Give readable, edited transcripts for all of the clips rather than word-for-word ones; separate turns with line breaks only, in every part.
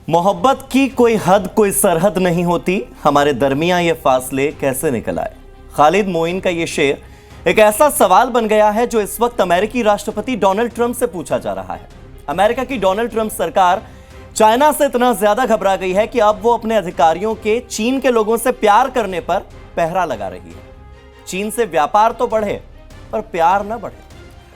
मोहब्बत की कोई हद कोई सरहद नहीं होती, हमारे दरमियां ये फासले कैसे निकल आए। खालिद मोइन का ये शेर एक ऐसा सवाल बन गया है जो इस वक्त अमेरिकी राष्ट्रपति डोनाल्ड ट्रंप से पूछा जा रहा है। अमेरिका की डोनाल्ड ट्रंप सरकार चाइना से इतना ज्यादा घबरा गई है कि अब वो अपने अधिकारियों के चीन के लोगों से प्यार करने पर पहरा लगा रही है। चीन से व्यापार तो बढ़े पर प्यार न बढ़े।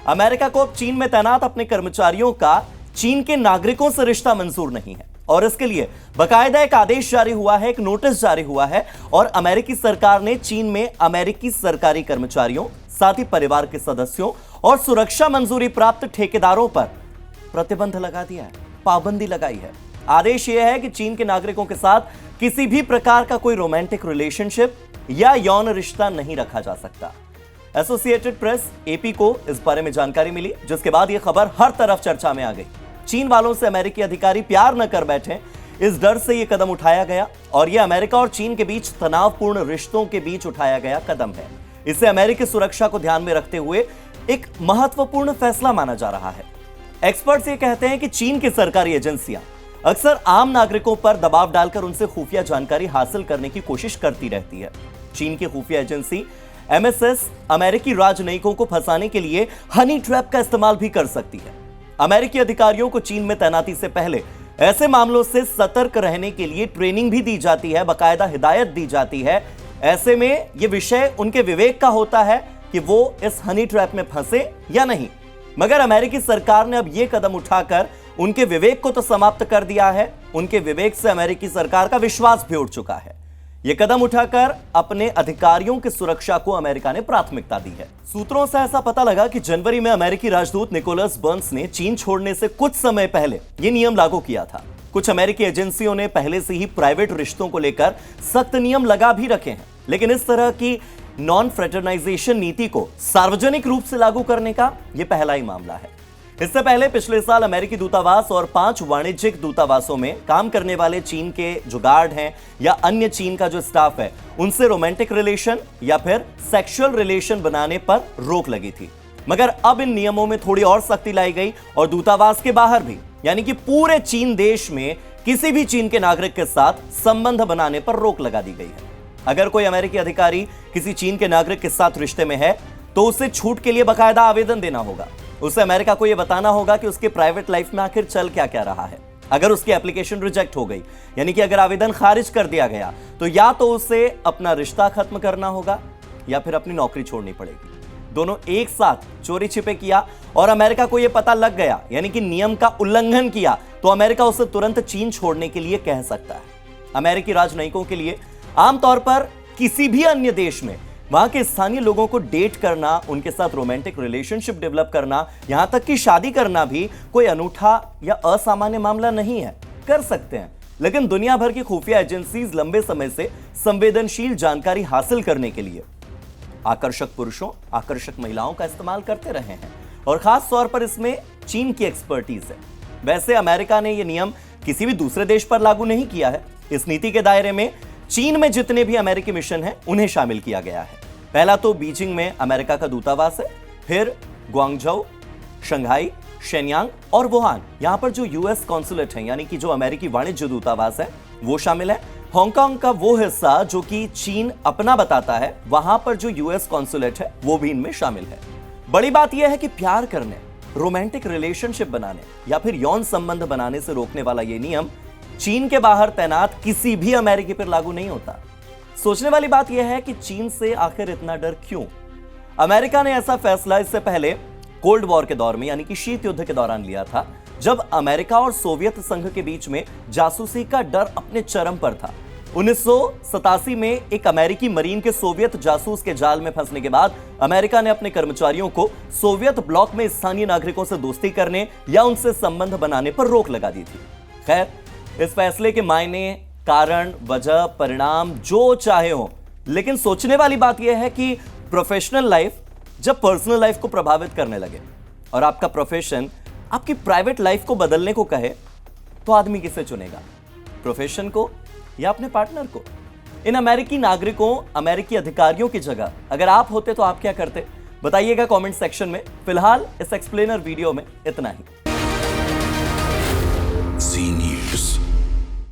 अमेरिका को अब चीन में तैनात अपने कर्मचारियों का चीन के नागरिकों से रिश्ता मंजूर नहीं है और इसके लिए बाकायदा एक आदेश जारी हुआ है, एक नोटिस जारी हुआ है और अमेरिकी सरकार ने चीन में अमेरिकी सरकारी कर्मचारियों, साथ ही परिवार के सदस्यों और सुरक्षा मंजूरी प्राप्त ठेकेदारों पर प्रतिबंध लगा दिया है, पाबंदी लगाई है। आदेश यह है कि चीन के नागरिकों के साथ किसी भी प्रकार का कोई रोमांटिक रिलेशनशिप या यौन रिश्ता नहीं रखा जा सकता। एसोसिएटेड प्रेस एपी को इस बारे में जानकारी मिली, जिसके बाद यह खबर हर तरफ चर्चा में आ गई। चीन वालों से अमेरिकी अधिकारी प्यार न कर बैठे, इस डर से यह कदम उठाया गया और यह अमेरिका और चीन के बीच तनावपूर्ण रिश्तों के बीच उठाया गया कदम है। इसे अमेरिकी सुरक्षा को ध्यान में रखते हुए एक महत्वपूर्ण फैसला माना जा रहा है। एक्सपर्ट्स ये कहते हैं कि चीन की सरकारी एजेंसियां अक्सर आम नागरिकों पर दबाव डालकर उनसे खुफिया जानकारी हासिल करने की कोशिश करती रहती है। चीन की खुफिया एजेंसी एमएसएस अमेरिकी राजनयिकों को फंसाने के लिए हनी ट्रैप का इस्तेमाल भी कर सकती है। अमेरिकी अधिकारियों को चीन में तैनाती से पहले ऐसे मामलों से सतर्क रहने के लिए ट्रेनिंग भी दी जाती है, बाकायदा हिदायत दी जाती है। ऐसे में यह विषय उनके विवेक का होता है कि वो इस हनी ट्रैप में फंसे या नहीं। मगर अमेरिकी सरकार ने अब यह कदम उठाकर उनके विवेक को तो समाप्त कर दिया है। उनके विवेक से अमेरिकी सरकार का विश्वास भी उठ चुका है। यह कदम उठाकर अपने अधिकारियों की सुरक्षा को अमेरिका ने प्राथमिकता दी है। सूत्रों से ऐसा पता लगा कि जनवरी में अमेरिकी राजदूत निकोलस बर्न्स ने चीन छोड़ने से कुछ समय पहले यह नियम लागू किया था। कुछ अमेरिकी एजेंसियों ने पहले से ही प्राइवेट रिश्तों को लेकर सख्त नियम लगा भी रखे हैं, लेकिन इस तरह की नॉन फ्रेटरनाइजेशन नीति को सार्वजनिक रूप से लागू करने का यह पहला ही मामला है। इससे पहले पिछले साल अमेरिकी दूतावास और 5 वाणिज्यिक दूतावासों में काम करने वाले चीन के जो गार्ड हैं या अन्य चीन का जो स्टाफ है, उनसे रोमांटिक रिलेशन या फिर सेक्सुअल रिलेशन बनाने पर रोक लगी थी। मगर अब इन नियमों में थोड़ी और सख्ती लाई गई और दूतावास के बाहर भी, यानी कि पूरे चीन देश में किसी भी चीन के नागरिक के साथ संबंध बनाने पर रोक लगा दी गई है। अगर कोई अमेरिकी अधिकारी किसी चीन के नागरिक के साथ रिश्ते में है तो उसे छूट के लिए बाकायदा आवेदन देना होगा। उसे अमेरिका को यह बताना होगा कि उसके प्राइवेट लाइफ में आखिर चल क्या क्या रहा है। अगर उसकी एप्लीकेशन रिजेक्ट हो गई, यानी कि अगर आवेदन खारिज कर दिया गया, तो या तो उसे अपना रिश्ता खत्म करना होगा या फिर अपनी नौकरी छोड़नी पड़ेगी। दोनों एक साथ चोरी छिपे किया और अमेरिका को यह पता लग गया, यानी कि नियम का उल्लंघन किया, तो अमेरिका उसे तुरंत चीन छोड़ने के लिए कह सकता है। अमेरिकी राजनयिकों के लिए आमतौर पर किसी भी अन्य देश में वहां के स्थानीय लोगों को डेट करना, उनके साथ रोमांटिक रिलेशनशिप डेवलप करना, यहां तक कि शादी करना भी कोई अनूठा या असामान्य मामला नहीं है। कर सकते हैं, लेकिन दुनिया भर की खुफिया एजेंसीज लंबे समय से संवेदनशील जानकारी हासिल करने के लिए आकर्षक पुरुषों, आकर्षक महिलाओं का इस्तेमाल करते रहे हैं और खास तौर पर इसमें चीन की एक्सपर्टीज है। वैसे अमेरिका ने यह नियम किसी भी दूसरे देश पर लागू नहीं किया है। इस नीति के दायरे में चीन में जितने भी अमेरिकी मिशन हैं, उन्हें शामिल किया गया है। पहला तो बीजिंग में अमेरिका का दूतावास है, फिर ग्वांगझोउ, शंघाई, शेनयांग और वुहान, यहां पर जो यूएस कॉन्सुलेट है, यानी कि जो अमेरिकी वाणिज्य दूतावास है, वो शामिल है। हांगकांग का वो हिस्सा जो कि चीन अपना बताता है, वहां पर जो यूएस कॉन्सुलेट है, वो भी इनमें शामिल है। बड़ी बात यह है कि प्यार करने, रोमांटिक रिलेशनशिप बनाने या फिर यौन संबंध बनाने से रोकने वाला यह नियम चीन के बाहर तैनात किसी भी अमेरिकी पर लागू नहीं होता। सोचने वाली बात यह है कि चीन से आखिर इतना डर क्यों? अमेरिका ने ऐसा फैसला इससे पहले कोल्ड वॉर के दौर में, यानी कि शीत युद्ध के दौरान लिया था, जब अमेरिका और सोवियत संघ के बीच में जासूसी का डर अपने चरम पर था। 1987 में एक अमेरिकी मरीन के सोवियत जासूस के जाल में फंसने के बाद अमेरिका ने अपने कर्मचारियों को सोवियत ब्लॉक में स्थानीय नागरिकों से दोस्ती करने या उनसे संबंध बनाने पर रोक लगा दी थी। खैर, इस फैसले के मायने, कारण, वजह, परिणाम जो चाहे हो, लेकिन सोचने वाली बात यह है कि प्रोफेशनल लाइफ जब पर्सनल लाइफ को प्रभावित करने लगे और आपका प्रोफेशन आपकी प्राइवेट लाइफ को बदलने को कहे, तो आदमी किसे चुनेगा? प्रोफेशन को या अपने पार्टनर को? इन अमेरिकी नागरिकों, अमेरिकी अधिकारियों की जगह अगर आप होते तो आप क्या करते? बताइएगा कमेंट सेक्शन में। फिलहाल इस एक्सप्लेनर वीडियो में इतना ही।